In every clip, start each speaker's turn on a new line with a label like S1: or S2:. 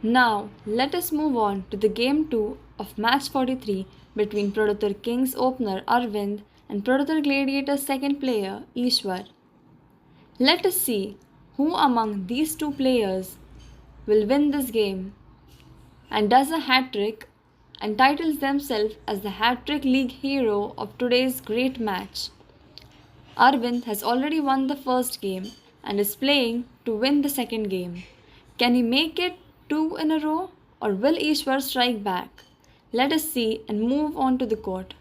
S1: Now, let us move on to the Game 2 of Match 43 between Producer Kings opener Arvind and Producer Gladiators second player Ishwar. Let us see who among these two players will win this game and does a hat-trick and titles themselves as the hat-trick league hero of today's great match. Arvind has already won the first game and is playing to win the second game. Can he make it two in a row or will Ishwar strike back? Let us see and move on to the court.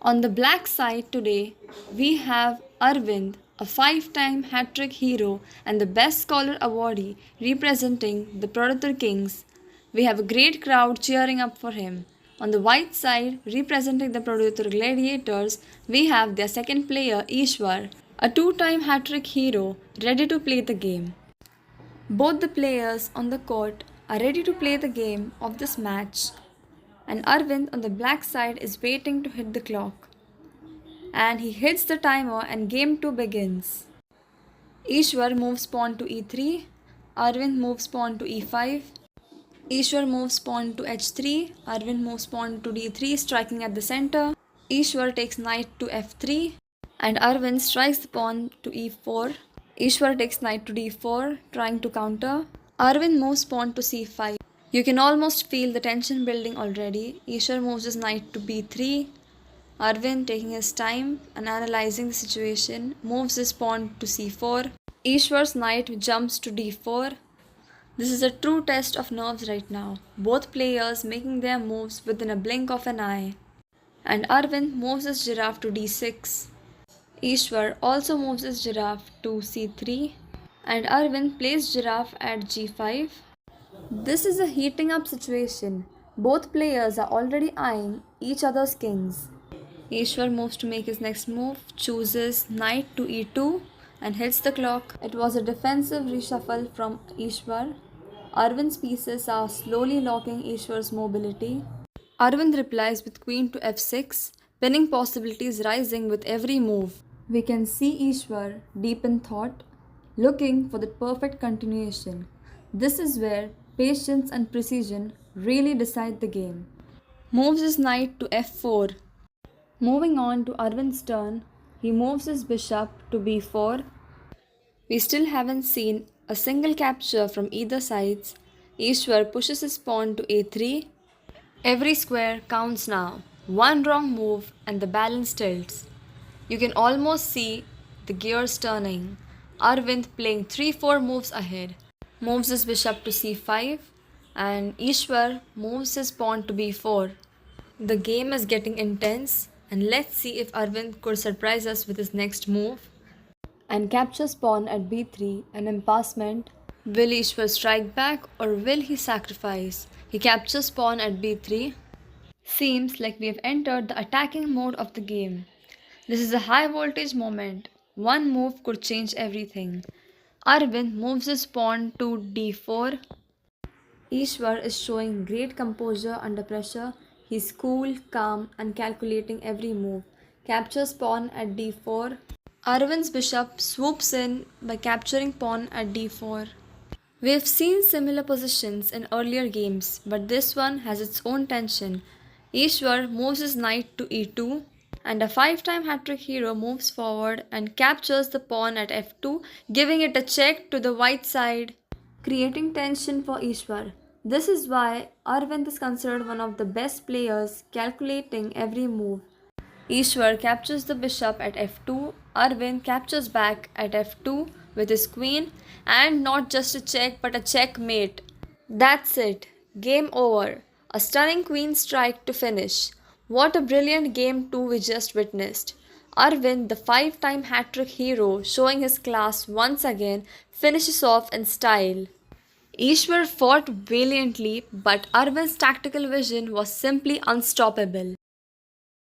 S1: On the black side today, we have Arvind, a 5-time hat-trick hero and the best scholar awardee representing the Producer Kings. We have a great crowd cheering up for him. On the white side, representing the Producer Gladiators, we have their second player Ishwar, a 2-time hat-trick hero ready to play the game. Both the players on the court are ready to play the game of this match, and Arvind on the black side is waiting to hit the clock. And he hits the timer and game 2 begins. Ishwar moves pawn to e3, Arvind moves pawn to e5, Ishwar moves pawn to h3, Arvind moves pawn to d3 striking at the center, Ishwar takes knight to f3 and Arvind strikes the pawn to e4. Ishwar takes knight to d4 trying to counter. Arvind moves pawn to c5. You can almost feel the tension building already. Ishwar moves his knight to b3. Arvind, taking his time and analyzing the situation, moves his pawn to c4. Ishwar's knight jumps to d4. This is a true test of nerves right now. Both players making their moves within a blink of an eye. And Arvind moves his giraffe to d6. Ishwar also moves his giraffe to c3. And Arvind plays giraffe at g5. This is a heating up situation. Both players are already eyeing each other's kings. Ishwar moves to make his next move, chooses knight to e2 and hits the clock. It was a defensive reshuffle from Ishwar. Arvind's pieces are slowly locking Ishwar's mobility. Arvind replies with queen to f6, pinning possibilities rising with every move. We can see Ishwar deep in thought, looking for the perfect continuation. This is where patience and precision really decide the game. Moves his knight to f4. Moving on to Arvind's turn, he moves his bishop to b4. We still haven't seen a single capture from either sides. Ishwar pushes his pawn to a3. Every square counts now. One wrong move and the balance tilts. You can almost see the gears turning. Arvind playing 3-4 moves ahead. Moves his bishop to c5 and Ishwar moves his pawn to b4. The game is getting intense and let's see if Arvind could surprise us with his next move and captures pawn at b3, an impassment. Will Ishwar strike back or will he sacrifice? He captures pawn at b3. Seems like we have entered the attacking mode of the game. This is a high voltage moment. One move could change everything. Arvind moves his pawn to d4. Ishwar is showing great composure under pressure. He's cool, calm and calculating every move. Captures pawn at d4. Arvind's bishop swoops in by capturing pawn at d4. We have seen similar positions in earlier games, but this one has its own tension. Ishwar moves his knight to e2 and a 5-time hat-trick hero moves forward and captures the pawn at f2, giving it a check to the white side, creating tension for Ishwar. This is why Arvind is considered one of the best players, calculating every move. Ishwar captures the bishop at f2. Arvind captures back at f2 with his queen, and not just a check but a checkmate. That's it. Game over. A stunning queen strike to finish. What a brilliant game 2 we just witnessed. Arvind, the 5-time hat-trick hero, showing his class once again, finishes off in style. Ishwar fought valiantly, but Arvind's tactical vision was simply unstoppable.